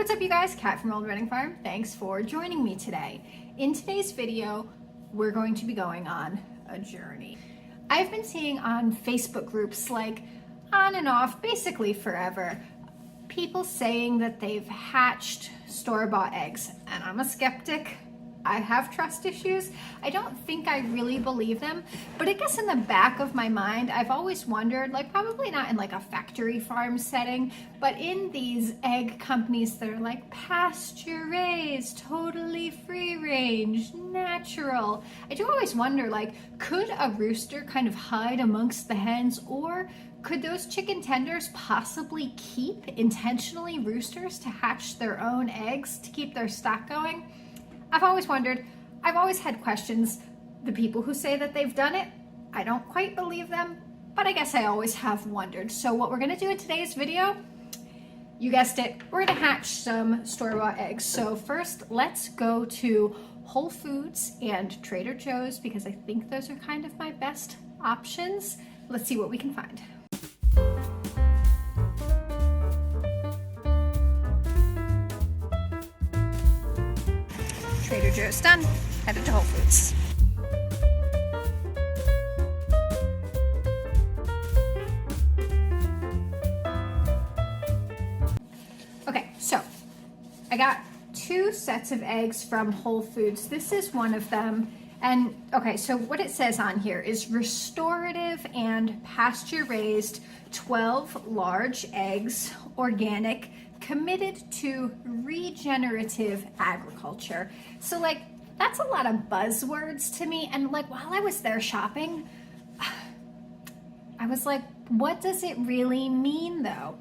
What's up, you guys? Kat from Old Reading Farm. Thanks for joining me today. In today's video, we're going to be going on a journey. I've been seeing on Facebook groups, like on and off, basically forever, people saying that they've hatched store-bought eggs, and I'm a skeptic. I have trust issues. I don't think I really believe them, but I guess in the back of my mind, I've always wondered, like probably not in like a factory farm setting, but in these egg companies that are like pasture raised, totally free range, natural. I do always wonder, like, could a rooster kind of hide amongst the hens, or could those chicken tenders possibly keep intentionally roosters to hatch their own eggs to keep their stock going? I've always wondered. I've always had questions. The people who say that they've done it, I don't quite believe them, but I guess I always have wondered. So what we're gonna do in today's video, you guessed it, we're gonna hatch some store-bought eggs. So first, let's go to Whole Foods and Trader Joe's because I think those are kind of my best options. Let's see what we can find. Trader Joe's done, headed to Whole Foods. Okay, so I got 2 sets of eggs from Whole Foods. This is one of them. And okay, so what it says on here is restorative and pasture raised 12 large eggs, organic, committed to regenerative agriculture. So like, that's a lot of buzzwords to me. And like, while I was there shopping, I was like, what does it really mean though?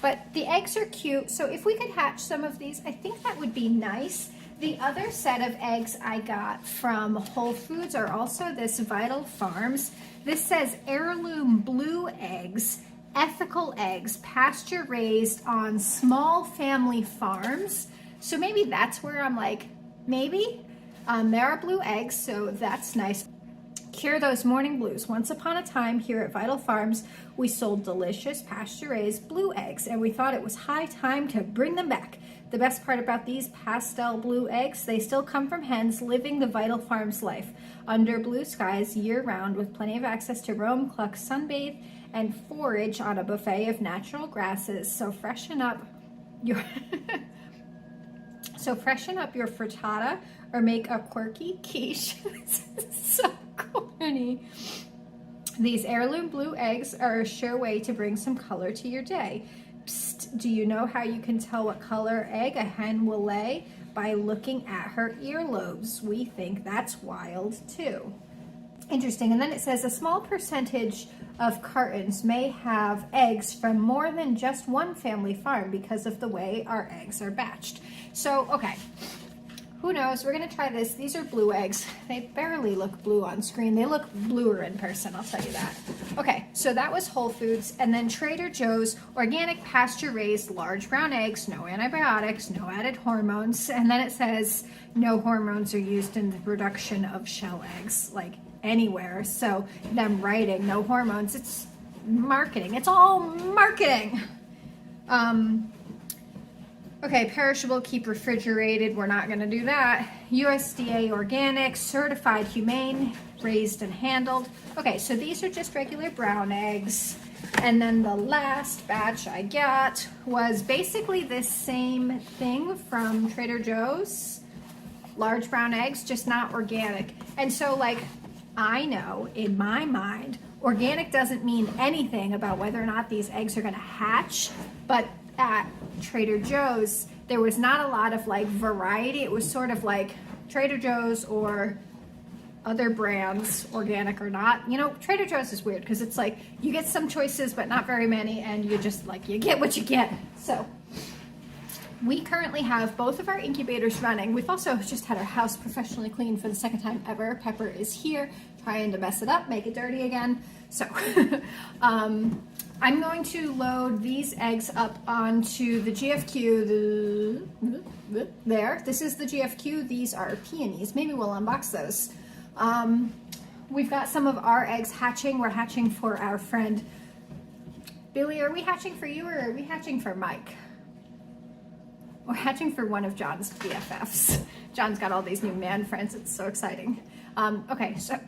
But the eggs are cute. So if we could hatch some of these, I think that would be nice. The other set of eggs I got from Whole Foods are also this Vital Farms. This says heirloom blue eggs, ethical eggs, pasture raised on small family farms. So maybe that's where I'm like, maybe. There are blue eggs, so that's nice. Cure those morning blues. Once upon a time here at Vital Farms, we sold delicious pasture raised blue eggs, and we thought it was high time to bring them back. The best part about these pastel blue eggs, they still come from hens living the Vital Farms life under blue skies year round with plenty of access to roam, cluck, sunbathe, and forage on a buffet of natural grasses. So freshen up your frittata or make a quirky quiche. This is so corny. These heirloom blue eggs are a sure way to bring some color to your day. Psst, do you know how you can tell what color egg a hen will lay? By looking at her earlobes. We think that's wild too. Interesting. And then it says a small percentage of cartons may have eggs from more than just one family farm because of the way our eggs are batched. So, okay, who knows? We're gonna try this. These are blue eggs. They barely look blue on screen. They look bluer in person, I'll tell you that. Okay, so that was Whole Foods, and then Trader Joe's organic pasture raised large brown eggs, no antibiotics, no added hormones, and then it says no hormones are used in the production of shell eggs, like anywhere. So them writing no hormones, it's marketing. It's all marketing. Okay, perishable, keep refrigerated. We're not gonna do that. USDA organic, certified humane, raised and handled. Okay, so these are just regular brown eggs. And then the last batch I got was basically this same thing from Trader Joe's. Large brown eggs, just not organic. And so like, I know in my mind, organic doesn't mean anything about whether or not these eggs are gonna hatch, but at Trader Joe's, there was not a lot of like variety. It was sort of like Trader Joe's or other brands, organic or not. You know, Trader Joe's is weird because it's like you get some choices, but not very many, and you just like, you get what you get. So we currently have both of our incubators running. We've also just had our house professionally cleaned for the second time ever. Pepper is here trying to mess it up, make it dirty again. So I'm going to load these eggs up onto the GFQ. There, this is the GFQ. These are peonies. Maybe we'll unbox those. We've got some of our eggs hatching. We're hatching for our friend Billy. Are we hatching for you or are we hatching for Mike? We're hatching for one of John's BFFs. John's got all these new man friends. It's so exciting. Okay, so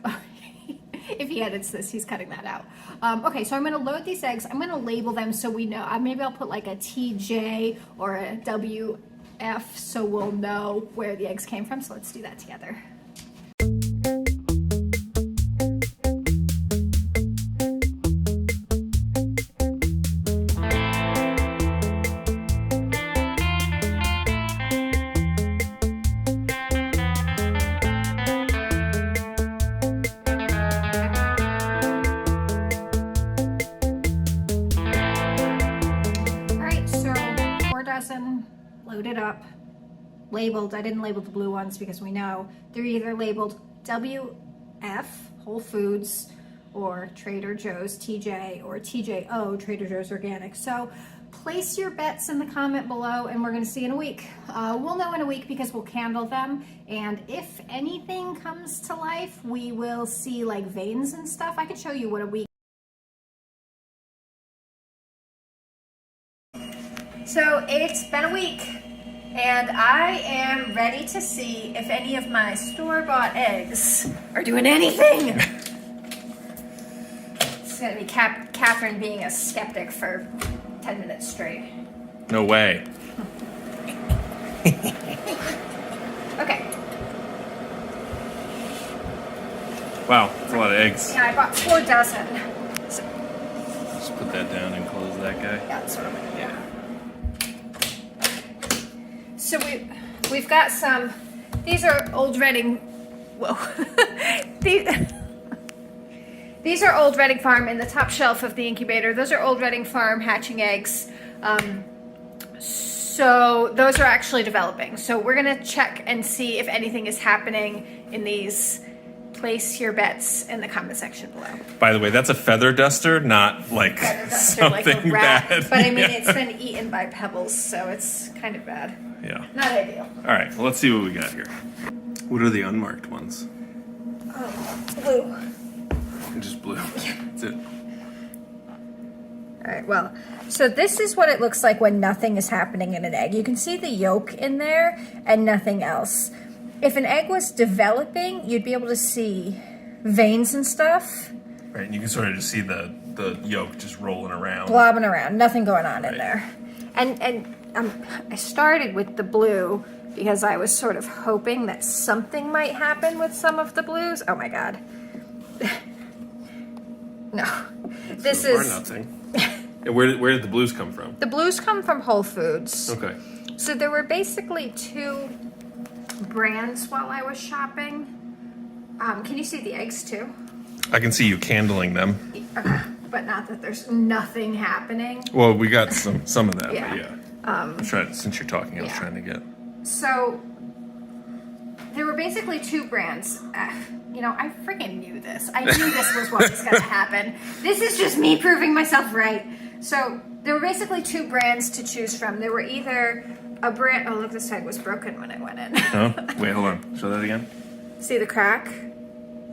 if he edits this, he's cutting that out. Okay, so I'm gonna load these eggs. I'm gonna label them so we know. Maybe I'll put like a TJ or a WF so we'll know where the eggs came from. So let's do that together. Loaded up, labeled. I didn't label the blue ones because we know they're either labeled WF, Whole Foods, or Trader Joe's TJ, or TJO, Trader Joe's Organic. So place your bets in the comment below and we're gonna see in a week. We'll know in a week because we'll candle them, and if anything comes to life, we will see like veins and stuff. I could show you what a week. So it's been a week and I am ready to see if any of my store-bought eggs are doing anything. It's gonna be Catherine being a skeptic for 10 minutes straight. No way. Okay. Wow, that's a lot of eggs. Yeah, I bought 4 dozen. So, Just put that down and close that guy. yeah, that's what I'm gonna do. Yeah. So we've got some, these are old Reading, whoa. These are old Reading Farm in the top shelf of the incubator. Those are old Reading Farm hatching eggs. So those are actually developing. So we're gonna check and see if anything is happening in these. Place your bets in the comment section below. By the way, that's a feather duster, not like Feather duster, something like a rat. bad. But I mean, Yeah. it's been eaten by pebbles, so it's kind of bad. Yeah. Not ideal. All right, well, let's see what we got here. What are the unmarked ones? Oh, blue. Just blue. That's it. All right, well, so this is what it looks like when nothing is happening in an egg. You can see the yolk in there and nothing else. If an egg was developing, you'd be able to see veins and stuff. Right, and you can sort of just see the yolk just rolling around. Blobbing around, nothing going on Right. in there. And I started with the blue because I was sort of hoping that something might happen with some of the blues. Oh my God. No, this Or is... nothing. And where did the blues come from? The blues come from Whole Foods. Okay. So there were basically 2 brands while I was shopping. Can you see the eggs too? I can see you candling them. Okay, but not that there's nothing happening. Well, we got some of that, Yeah. but yeah. I'm trying, since you're talking, I was Yeah. trying to get... So there were basically 2 brands. You know, I freaking knew this. I knew this was what was going to happen. This is just me proving myself right. So there were basically 2 brands to choose from. There were either a brand... Oh, look, this egg was broken when I went in. Oh, wait, hold on. Show that again. See the crack?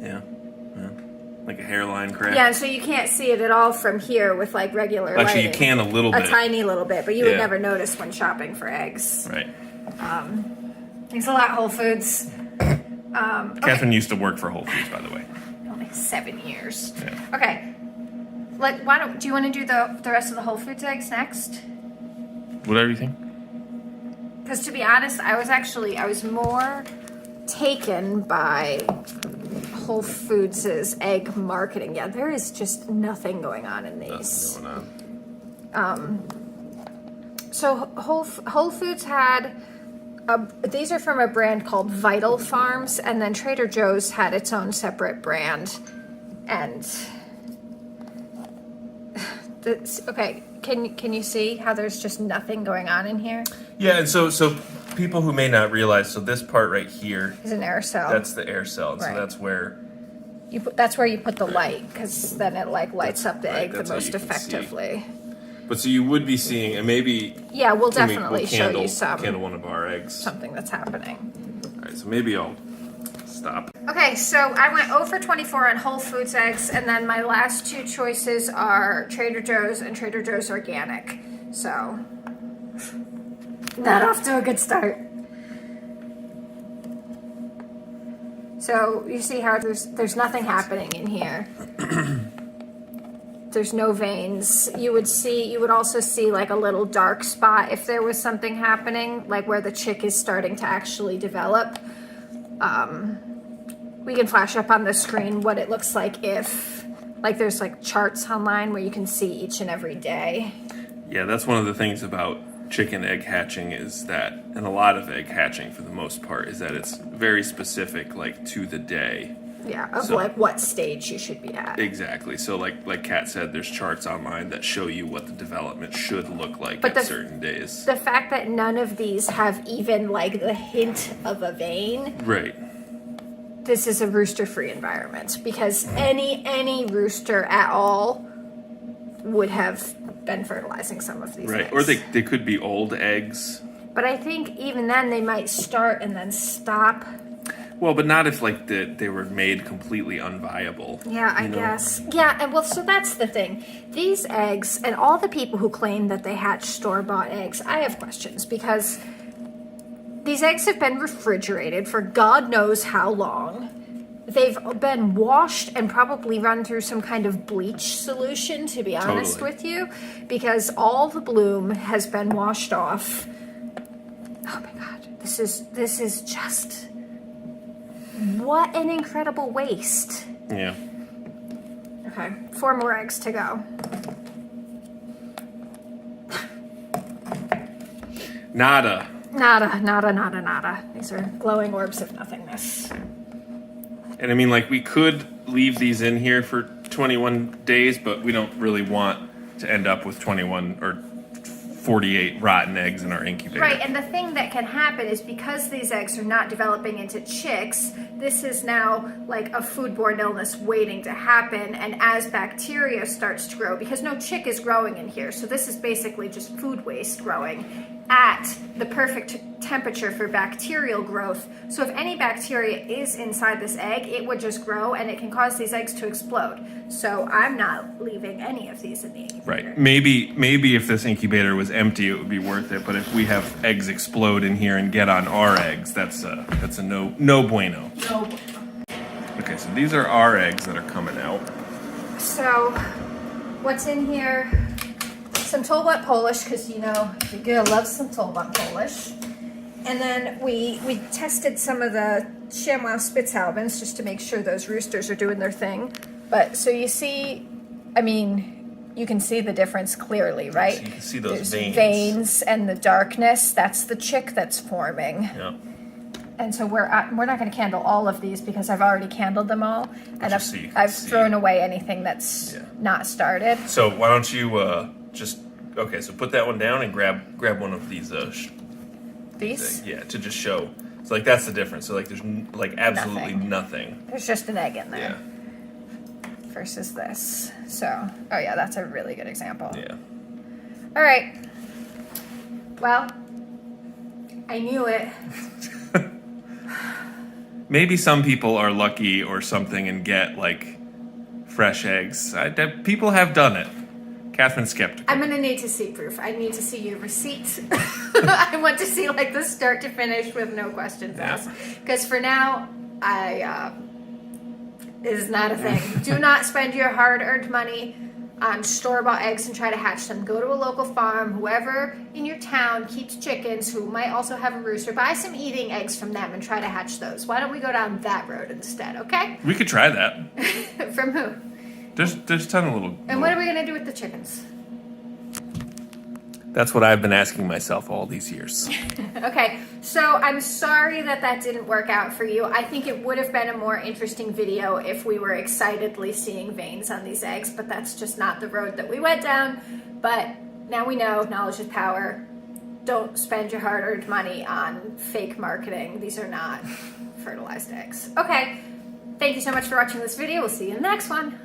Yeah. Like a hairline crack. Yeah, so you can't see it at all from here with like regular Actually, lighting. you can a little bit. A tiny little bit, but you would Yeah. never notice when shopping for eggs. Right. Thanks a lot, Whole Foods. Catherine used to work for Whole Foods, by the way. Like 7 years. Yeah. Okay. Do you want to do the rest of the Whole Foods eggs next? Whatever you think. Because to be honest, I was more taken by Whole Foods' egg marketing. Yeah, there is just nothing going on in these. Nothing going on. So Whole Foods had, these are from a brand called Vital Farms, and then Trader Joe's had its own separate brand. And okay, can you see how there's just nothing going on in here? Yeah, and so people who may not realize, so this part right here, Is an air cell. that's the air cell, and Right. so that's where... That's where you put the light, because then it like lights up the Right, egg the that's how most you can see. effectively. But so you would be seeing, and maybe... Yeah, we'll when definitely we'll show you candle one of our eggs. something that's happening. All right, so maybe I'll stop. Okay, so I went 0 for 24 on Whole Foods eggs, and then my last 2 choices are Trader Joe's and Trader Joe's Organic. So Not off to a good start. So you see how there's nothing happening in here. There's no veins. You would also see like a little dark spot if there was something happening, like where the chick is starting to actually develop. We can flash up on the screen what it looks like if, like there's like charts online where you can see each and every day. Yeah, that's one of the things about chicken egg hatching is that, and a lot of egg hatching for the most part, is that it's very specific, like to the day. Yeah, of like what stage you should be at. Exactly. So like Kat said, there's charts online that show you what the development should look like at certain days. The fact that none of these have even like the hint of a vein. Right. This is a rooster-free environment because any rooster at all would have been fertilizing some of these eggs. Or they could be old eggs. But I think even then they might start and then stop. Well, but not if like they were made completely unviable. Yeah, I guess. Yeah, and well, so that's the thing. These eggs, and all the people who claim that they hatch store-bought eggs, I have questions because these eggs have been refrigerated for God knows how long. They've been washed and probably run through some kind of bleach solution, to be honest with you, because all the bloom has been washed off. Oh my God, this is just... What an incredible waste. Yeah. Okay, 4 more eggs to go. Nada. These are glowing orbs of nothingness. And I mean, like, we could leave these in here for 21 days, but we don't really want to end up with 21 or 48 rotten eggs in our incubator. Right, and the thing that can happen is because these eggs are not developing into chicks, this is now like a foodborne illness waiting to happen, and as bacteria starts to grow, because no chick is growing in here, so this is basically just food waste growing at the perfect temperature for bacterial growth. So if any bacteria is inside this egg, it would just grow and it can cause these eggs to explode. So I'm not leaving any of these in the incubator. Right. Maybe if this incubator was empty, it would be worth it. But if we have eggs explode in here and get on our eggs, that's a no bueno. No bueno. Okay, so these are our eggs that are coming out. So what's in here? Some Tolbut Polish, because you know the girl loves some Tolbut Polish. And then we tested some of the Chamois Spitzalbens just to make sure those roosters are doing their thing. But so you see, I mean, you can see the difference clearly, right? So you can see those veins and the darkness. That's the chick that's forming. Yeah. And so we're not going to candle all of these because I've already candled them all, and I've thrown away anything that's not started. So why don't you so put that one down and grab one of these. These? Yeah, to just show. So like that's the difference. So like there's like absolutely nothing. There's just an egg in there. Yeah. Versus this. So, oh yeah, that's a really good example. Yeah. All right. Well, I knew it. Maybe some people are lucky or something and get like fresh eggs. People have done it. Catherine's skeptical. I'm gonna need to see proof. I need to see your receipt. I want to see like the start to finish with no questions asked. Because for now, it is not a thing. Do not spend your hard-earned money on store-bought eggs and try to hatch them. Go to a local farm, whoever in your town keeps chickens who might also have a rooster. Buy some eating eggs from them and try to hatch those. Why don't we go down that road instead, okay? We could try that. From who? There's a ton of little... And what are we going to do with the chickens? That's what I've been asking myself all these years. Okay, so I'm sorry that didn't work out for you. I think it would have been a more interesting video if we were excitedly seeing veins on these eggs, but that's just not the road that we went down. But now we know, knowledge is power. Don't spend your hard-earned money on fake marketing. These are not fertilized eggs. Okay, thank you so much for watching this video. We'll see you in the next one.